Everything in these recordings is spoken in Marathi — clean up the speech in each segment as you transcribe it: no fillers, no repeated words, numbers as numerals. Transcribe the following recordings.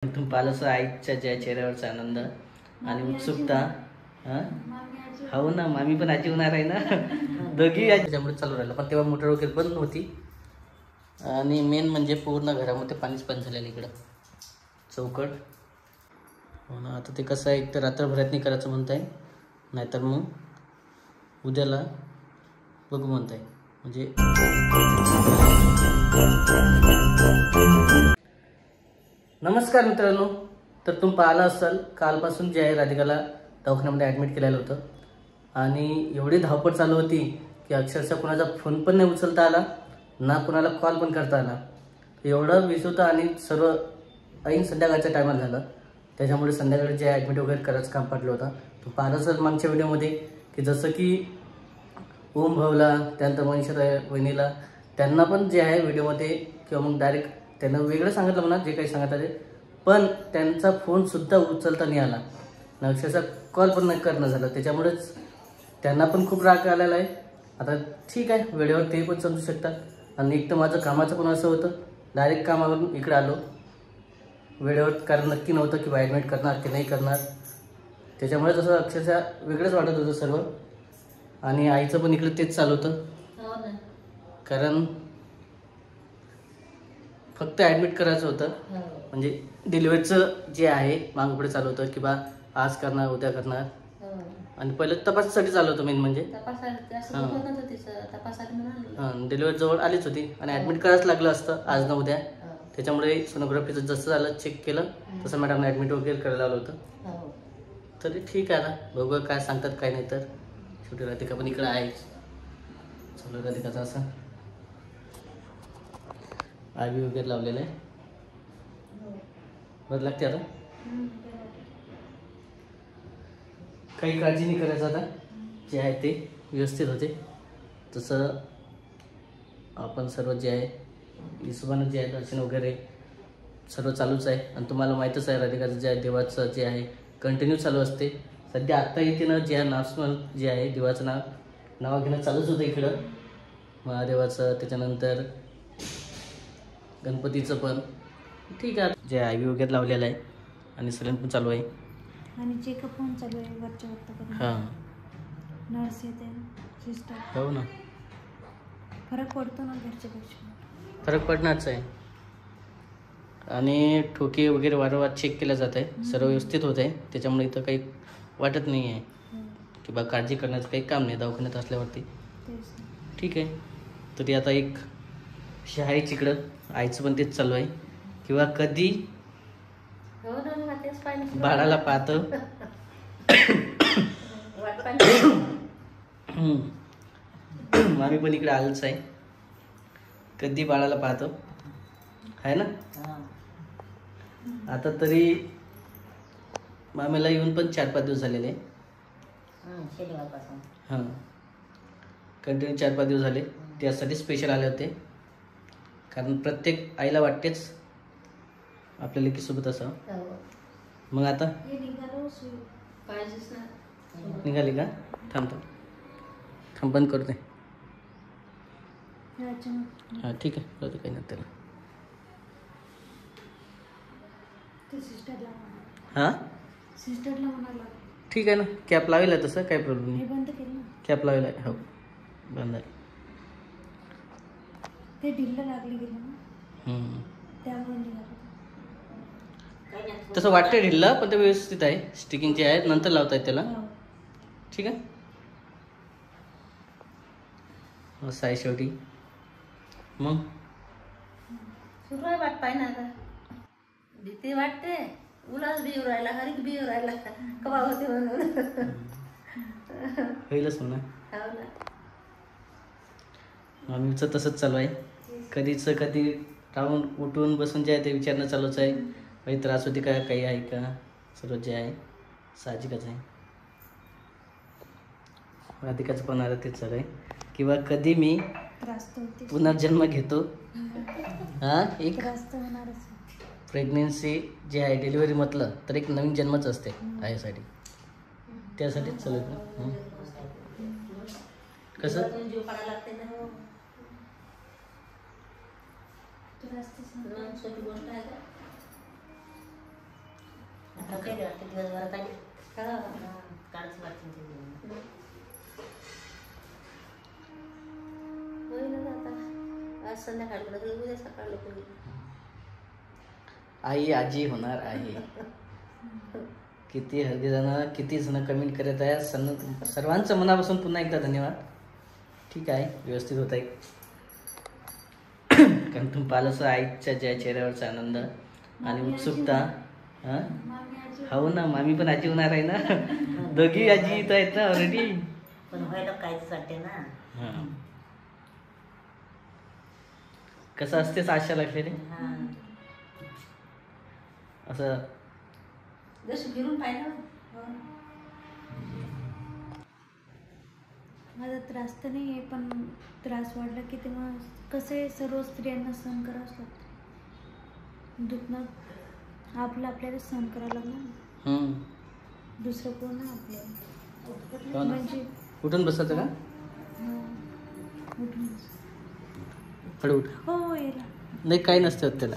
तुम्ही पाहिलं आईच्या ज्या चेहऱ्यावरचा आनंद आणि उत्सुकता. हो ना, मामी पण आजी होणार आहे ना. दोघी त्याच्यामुळे चालू राहिलं, पण तेव्हा मोटर वगैरे बंद नव्हती. आणि मेन म्हणजे पूर्ण घरामध्ये पाणीच पाणी झालेलं इकडं चौकट. हो ना, आता ते कसं आहे, एक तर रात्रभरात नाही करायचं म्हणताय, नाहीतर मग उद्याला बघू म्हणताय. म्हणजे नमस्कार मित्रांनो, तर तुम्ही पाहिलं असाल कालपासून जे आहे राधिकाला दवाखान्यामध्ये ॲडमिट केलेलं होतं. आणि एवढी धावपळ चालू होती की अक्षरशः कोणाचा फोन पण नाही उचलता आला ना, कोणाला कॉल पण करता आला. एवढं बिझी होतं आणि सर्व ऐन संध्याकाळच्या टायमाला झालं. त्याच्यामुळे संध्याकाळी जे ॲडमिट वगैरे करायचं काम पडलं होतं. तो पाहिलं असेल मागच्या व्हिडिओमध्ये की जसं की ओम भाऊला, त्यानंतर मनीषा वहिनीला, त्यांना पण जे आहे व्हिडिओमध्ये किंवा मग डायरेक्ट त्यांना वेगळं सांगितलं म्हणा, जे काही सांगत आले, पण त्यांचा फोनसुद्धा उचलता नाही आला, अक्षरशः कॉल पण नाही करणं झालं. त्याच्यामुळेच त्यांना पण खूप राग आलेला आहे. आता ठीक आहे, वेळेवर ते पण समजू शकतात. आणि एक तर माझं कामाचं पण असं होतं, डायरेक्ट कामावरून इकडे आलो वेळेवर, कारण नक्की नव्हतं की ॲडमिट करणार की नाही करणार. त्याच्यामुळे तसं अक्षरशः वेगळंच वाटत होतं सर्व. आणि आईचं पण इकडे तेच चालू होतं, कारण फक्त ॲडमिट करायचं होतं. म्हणजे डिलिव्हरीचं जे आहे मागं पुढे चालू होतं की बा आज करणार उद्या करणार. आणि पहिलं तपासासाठी चालू होतं मेन म्हणजे. हां, डिलिव्हरी जवळ आलीच होती आणि ॲडमिट करायचं लागलं असतं आज ना उद्या. त्याच्यामुळे सोनोग्राफीचं जसं झालं चेक केलं तसं मॅडमने ॲडमिट वगैरे करायला आलं होतं. तरी ठीक आहे, आता बघूया काय सांगतात काय नाही. तर छोटी राधिका पण इकडं आहे, चालू राधिकाचं असं आगी वगैरे लावलेलं आहे. बरं लागते आता, काही काळजी नाही करायचं. आता जे आहे ते व्यवस्थित होते. तसं आपण सर्व जे आहे हिशोबानं जे आहे दर्शन वगैरे सर्व चालूच आहे. आणि तुम्हाला माहीतच आहे राधिकाचं जे आहे देवाचं जे आहे कंटिन्यू चालू असते. सध्या आत्ता येते जे आहे नामस्मरण जे आहे देवाचं नाव घेणं चालूच होतं इकडं, महादेवाचं, त्याच्यानंतर गणपतीचं पण. ठीक आहे, जे आय व्ही वगैरे लावलेलं आहे आणि सलन पण चालू आहे आणि चेकअप पण चालू आहे वरच्या वरती. हां, नर्स येते, सिस्टर. हो ना, फरक पडतो ना घरच्यापेक्षा. फरक पडणारच आहे. आणि ठोके वगैरे वारंवार चेक केलं जात आहे, सर्व व्यवस्थित होत आहे. त्याच्यामुळे इथं काही वाटत नाही आहे की बा काळजी करण्याचं काही काम नाही दवाखान्यात असल्यावरती. ठीक आहे, तरी आता एक आहेच इकडं, आईचं पण तेच चालू आहे किंवा कधी बाळाला पाहतं. मामी पण इकडे आलंच आहे, कधी बाळाला पाहतो आहे ना. आता तरी मामीला येऊन पण 4-5 दिवस झालेले. हां, कंटिन्यू 4-5 दिवस झाले. त्यासाठी स्पेशल आले होते, कारण प्रत्येक आईला वाटतेच आपल्या लेकीसोबत असं. मग आता निघाली का? थांब बंद करते. हां ठीक आहे, कळतं काही नाही त्याला. हां ठीक आहे ना, कॅप लावेल आहे तसं काही प्रॉब्लेम नाही. बंद केलं ना, कॅप लावेल आहे. हो, बंद आहे. ते ढिल्लं लागली गेलं ना, त्यामुळे तसं वाटतं ढिल्लं, पण ते व्यवस्थित आहे. स्टिकिंग जे आहे नंतर लावता येत त्याला. ठीक आहे, असं आहे शेवटी. मग सुरू आहे वाट पाय ना, भीती वाटते. उलाच बिव राहिला, हरिक बिव राहिला, कवा होते म्हणून. होईलच म्हणा. हो ना, मम्मीचं तसंच चालू आहे. कधी राहून उठून बसून जे आहे ते विचारणं चालूच आहे. काही त्रास होते का, काही आहे का, सर्व जे आहे साहजिकच आहे. राधिकाचं पण आता तेच चालू आहे किंवा कधी मी पुनर्जन्म घेतो. हां, एक प्रेग्नेन्सी जे आहे डिलिव्हरी म्हटलं तर एक नवीन जन्मच असते आईसाठी, त्यासाठीच चालू आहे. कसं छोटी गोष्ट आहे का? नको वाटते दिवसभरात आली काढच वाटते होईल आता आज संध्याकाळी उद्या सकाळ लोक आई आजी होणार आहे. किती जण कमेंट करत आहे. सर्वांचं मनापासून पुन्हा एकदा धन्यवाद. ठीक आहे, व्यवस्थित होत आहे. कारण तुम्ही पाहिलं आईच्या ज्या चेहऱ्यावरचा आनंद आणि उत्सुकता. हो ना, मामी पण आजी होणार आहे ना. दोघी आजी इथं आहेत ना ऑलरेडी. पण व्हायला काहीच वाटते ना. कसं असतेच आशा लागते रे असं. जसं फिरून पाहिलं माझा त्रास तर नाही आहे, पण त्रास वाढला की तेव्हा कसं आहे, सर्व स्त्रियांना सहन करावंच लागतं. दुखणं आपल्याला सहन करावं लागलं. दुसरं कोण ना आपल्याला म्हणजे उठून बसायचं का? उठून हळू हो याला नाही, काही नसतं त्याला.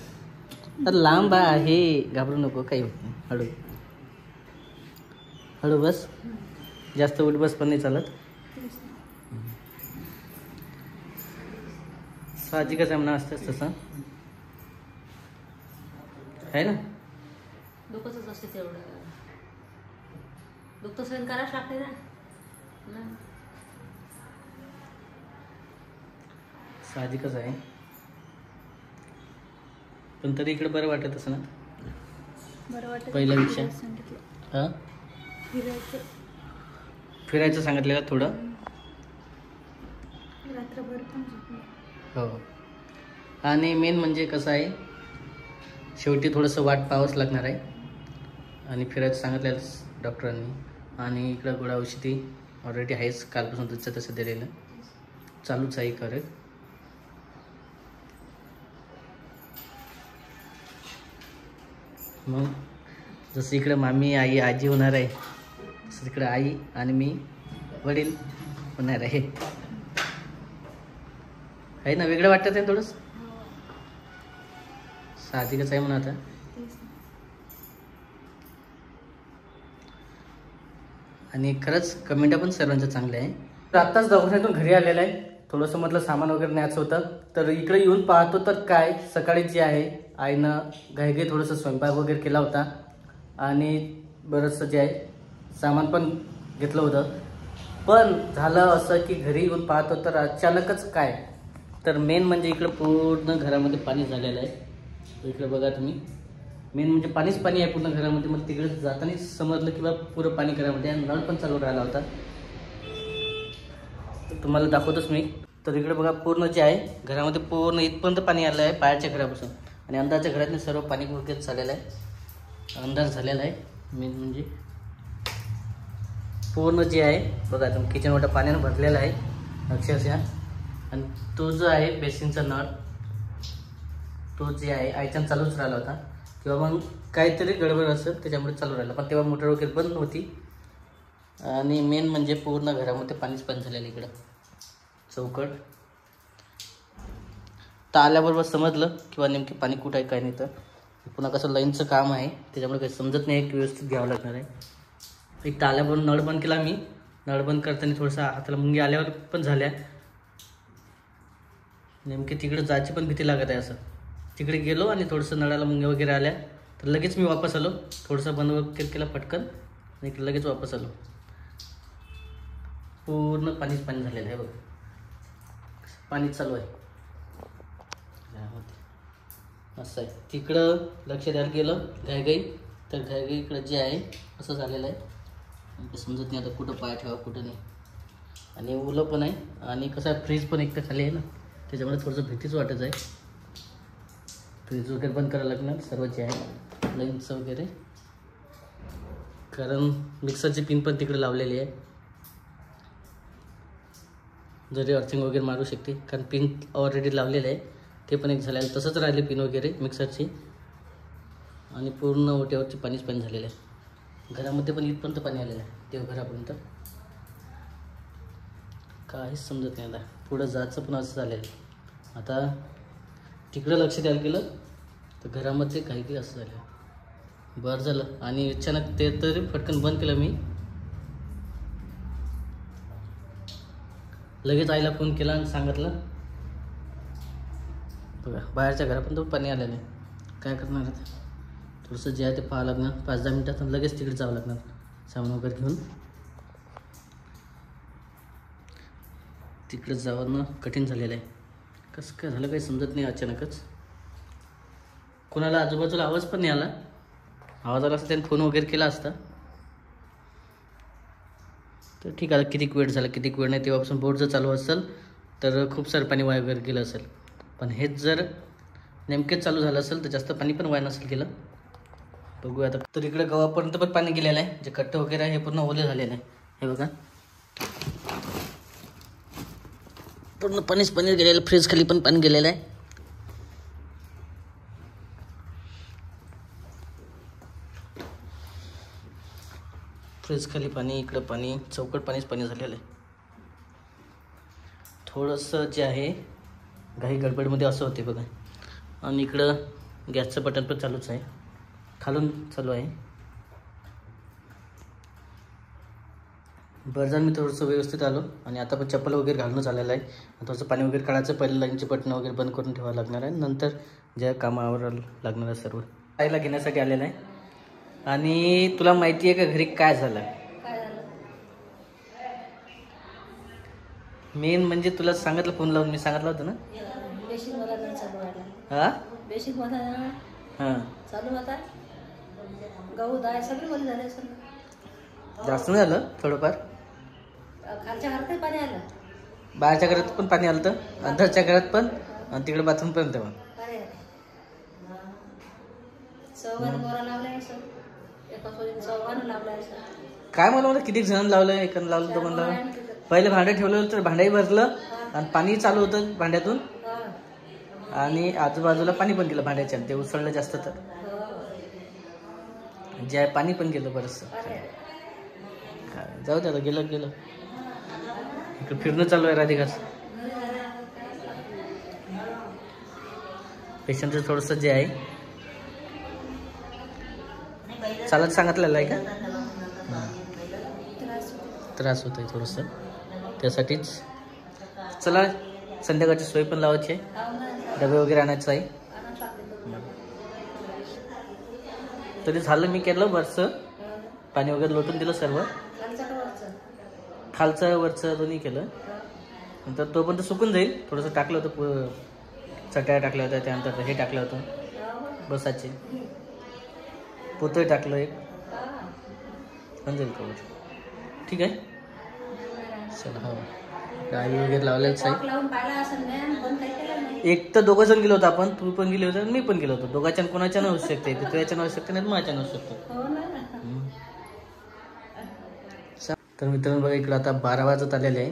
तर लांब आहे, घाबरू नको, काही होत नाही. हळू हळू बस. जास्त उठ बस पण नाही चालत. साहजिकच आहे म्हणा, असतेच तसं आहे ना. दुखतच असते तेवढं. दुःख तर सहन करावंच लागते ना. साहजिकच आहे, पण तरी इकडे बरं वाटत असं ना. बरं वाटत पहिल्यापेक्षा हां फिरायचं सांगितलं का थोडं. रात्रभर पण झोपले. हो, आणि मेन म्हणजे कसं आहे, शेवटी थोडंसं वाट पाहावंच लागणार आहे. आणि फिरायचं सांगितलं डॉक्टरांनी. आणि इकडं गोळ्या औषधी ऑलरेडी आहेच, कालपासून तुझं तसं दिलेलं चालूच आहे खरं. मग जसं इकडे मामी आई आजी होणार आहे, तसं तिकडे आई आणि मी वडील होणार आहे ना. वेगळं वाटतं आहे थोडंसं. साहजिकच आहे म्हणा. आता आणि खरंच कमेंट पण सर्वांच्या चांगल्या आहे. तर आत्ताच दवाखान्यातून घरी आलेलं आहे. थोडंसं म्हटलं सामान वगैरे न्यायचं होतं, तर इकडे येऊन पाहतो तर काय सकाळी जे आहे आईनं घाईघाई थोडंसं स्वयंपाक वगैरे केला होता आणि बरंचसं जे आहे सामान पण घेतलं होतं. पण झालं असं की घरी येऊन पाहतो तर अचानकच काय, तर मेन म्हणजे इकडं पूर्ण घरामध्ये पाणी झालेलं आहे. इकडे बघा तुम्ही, मेन म्हणजे पाणीच पाणी आहे पूर्ण घरामध्ये. मग तिकडे जातानाच समजलं की बा पुरं पाणी घरामध्ये, आणि नळ पण चालू राहिला होता. तुम्हाला दाखवतोच मी. तर इकडे बघा पूर्ण जे आहे घरामध्ये पूर्ण इथपर्यंत पाणी आलं आहे बाहेरच्या घरापासून. आणि अंदरच्या घरातून सर्व पाणी गुडघ्यात झालेलं आहे, अंदाज झालेला आहे. मेन म्हणजे पूर्ण जे आहे बघा तुम्ही, किचन वाटा पाण्यानं भरलेला आहे अक्षरशः. आणि तो जो आहे बेसिनचा नळ, तो जे आहे आयच्यानं चालूच राहिला होता, किंवा मग काहीतरी गडबड असेल त्याच्यामुळे चालू राहिला. पण तेव्हा मोटर वगैरे बंद होती. आणि मेन म्हणजे पूर्ण घरामध्ये पाणीच पाणी झालेलं इकडं चौकट. तर आल्याबरोबर समजलं किंवा नेमकी पाणी कुठं आहे काय नाही. तर पुन्हा कसं लाईनचं काम आहे त्याच्यामुळे काही समजत नाही, की व्यवस्थित घ्यावं लागणार आहे. एक तर आल्याबरोबर नळ बंद केला मी. नळ बंद करताना थोडंसं हाताला मुंगी आल्यावर पण झाल्या. नेमकी तिकडे जायची पण भीती लागत आहे. असं तिकडे गेलो आणि थोडंसं नळाला मुंग्या वगैरे आल्या, तर लगेच मी वापस आलो. थोडंसं बंद वगैरे केला पटकन आणि इकडे लगेच वापस आलो. पूर्ण पाणीच पाणी झालेलं आहे बघ, पाणीच चालू आहे असं आहे. तिकडं लक्ष द्यायला गेलं घाईघाई, तर घाईघाई इकडं जे आहे असं झालेलं आहे. समजत नाही आता कुठं पाय ठेवा कुठं नाही. आणि ओलं पण आहे, आणि कसं आहे फ्रीज पण एक तर खाली आहे ना, त्याच्यामुळे थोडंसं भीतीच वाटत आहे. फ्रीज वगैरे बंद करायला लागणार सर्व जे आहे लाईनचं वगैरे, कारण मिक्सरची पिन पण तिकडे लावलेली आहे. जरी अर्थिंग वगैरे मारू शकते, कारण पिन ऑलरेडी लावलेलं आहे. ते पण एक झालेलं, तसंच राहिले पिन वगैरे मिक्सरची. आणि पूर्ण ओट्यावरची पाणीच पाणी झालेलं आहे. घरामध्ये पण इथपर्यंत पाणी आलेलं आहे, तेव्हा घरापर्यंत काहीच समजत नाही. आता पुढं जायचं पण असं झालेलं आहे. आता तिकडं लक्ष द्यायला गेलं तर घरामध्ये काही असं झालं. बरं झालं. आणि अचानक ते तरी फटकन बंद केलं मी. लगेच आईला फोन केला आणि सांगितलं. बघा बाहेरच्या घरापर्यंत पाणी आलं नाही. काय करणार आता, थोडंसं जे आहे ते पाहावं लागणार. 5-10 मिनिटात लगेच तिकडे जावं लागणार सामान वगैरे घेऊन. तिकडे जावं कठीण झालेलं आहे. कसं काय झालं काही समजत नाही. अचानकच कोणाला आजूबाजूला आवाज पण नाही आला. आवाज आला असता त्याने फोन वगैरे केला असता तर ठीक आहे. किती वेळ झाला किती वेळ नाही, तेव्हापासून बोट जर चालू असेल तर खूप सारं पाणी वाया वगैरे गेलं असेल. पण हेच जर नेमकेच चालू झालं असेल तर जास्त पाणी पण वाया नसेल गेलं. बघूया आता. तर इकडे गव्हापर्यंत पण पाणी गेलेलं आहे. जे कट्टे वगैरे आहे हे पूर्ण ओले झालेलं आहे. हे बघा पूर्ण पाणीच पाणी गेलेलं. फ्रीज खाली पण पाणी गेलेलं आहे. फ्रीज खाली पाणी, इकडं पाणी, चौकट पाणीच पाणी झालेलं आहे. थोडंसं जे आहे घाई गडबडमध्ये असं होते बघा. आणि इकडं गॅसचं बटन पण चालूच आहे, खालून चालू आहे. बरं झालं मी थोडंसं व्यवस्थित आलो. आणि आता पण चप्पल वगैरे घालूनच आलेलं आहे. थोडंसं पाणी वगैरे काढायचं. पहिले लाईनचे बटन वगैरे बंद करून ठेवावं लागणार आहे. नंतर ज्या कामावर लागणार आहे सर्व आईला घेण्यासाठी आलेलं आहे. आणि तुला माहिती आहे का घरी काय झालं? मेन म्हणजे तुला सांगितलं फोन लावून, मी सांगितलं होतं ना. हा बेसिक मध्ये हां चालू होता. गहू डाळ सगळी वली झाले. जास्त नाही झालं, थोडंफार. खालच्या घरात पाणी आलं, बाहेरच्या घरात पण पाणी आलं, तर अंदरच्या घरात पण, आणि तिकडे बाथरूम पर्यंत पण. काय मला किती जण लावलं, एकानं लावलं, दोघांना लावलं. पहिले भांडं ठेवलं तर भांडंही भरलं आणि पाणी चालू होतं भांड्यातून. आणि आजूबाजूला पाणी पण गेलं भांड्याच्या, ते उसळलं जास्त तर जे आहे पाणी पण गेलं बरंचसं. जाऊ द्या, गेलं गेलं. इकडे फिरणं चालू आहे राधिकाच. पेशंटचं थोडंसं जे आहे चालत सांगितलेलं आहे का, त्रास होतोय थोडंसं, त्यासाठीच. चला संध्याकाळची सोय पण लावायची आहे, डबे वगैरे आणायचं आहे. तरी झालं, मी केलं बरंचसं, पाणी वगैरे लोटून दिलं सर्व, खालचं वरचं दोन्ही केलं. नंतर तोपर्यंत सुकून जाईल. थोडंसं टाकलं होतं, चटया टाकल्या होत्या, त्यानंतर हे टाकलं होतं बसाचे, पोतही टाकलं एक, जाईल कवर. ठीक आहे, चला. हो, गाडी वगैरे लावलेच आहे. एक तर दोघं जण गेलो होतो आपण, तू पण गेले होते मी पण गेलो होतो. दोघांच्या कोणाच्या होऊ शकते, तुझ्याच्या होऊ शकते नाही, माझ्या होऊ शकतो. तर मित्रांनो बघा, इकडं आता 12 वाजत आलेले आहे,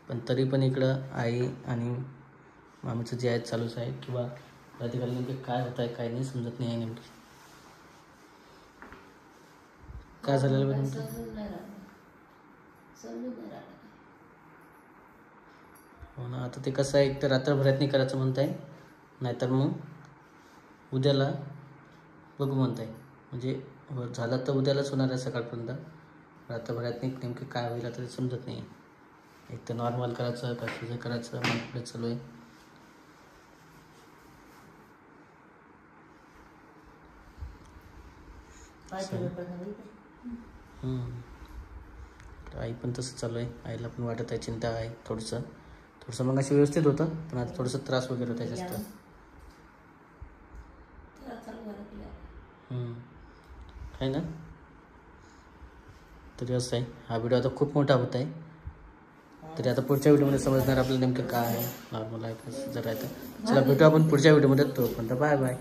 पण तरी पण इकडं आई आणि मामीचं जे आहे चालूच आहे. किंवा राधिकाला नेमकं काय होत आहे काय नाही समजत नाही आहे. नेमकी काय झालेलं हो ना. आता ते कसं आहे, एक तर रात्रभरात नाही करायचं म्हणत आहे, नाहीतर मग उद्याला बघू म्हणत आहे. म्हणजे झालं तर उद्यालाच होणार आहे सकाळपर्यंत. रात्रभरात नाही नेमकं काय होईल आता ते समजत नाही. एक तर नॉर्मल करायचं का तुझं करायचं मला चालू आहे. आई पण तसं चालू आहे. आईला पण वाटत आहे, चिंता आहे थोडंसं मग अशी व्यवस्थित होतं, पण आता थोडंसं त्रास वगैरे होता जास्त. आहे ना. तरी असं आहे, हा व्हिडिओ आता खूप मोठा होत आहे. तरी आता पुढच्या व्हिडिओमध्ये समजणार आपल्याला नेमकं काय आहे, नॉर्मल आहे जर आहे तर. चला भेटू आपण पुढच्या व्हिडिओमध्ये. तोपर्यंत बाय बाय.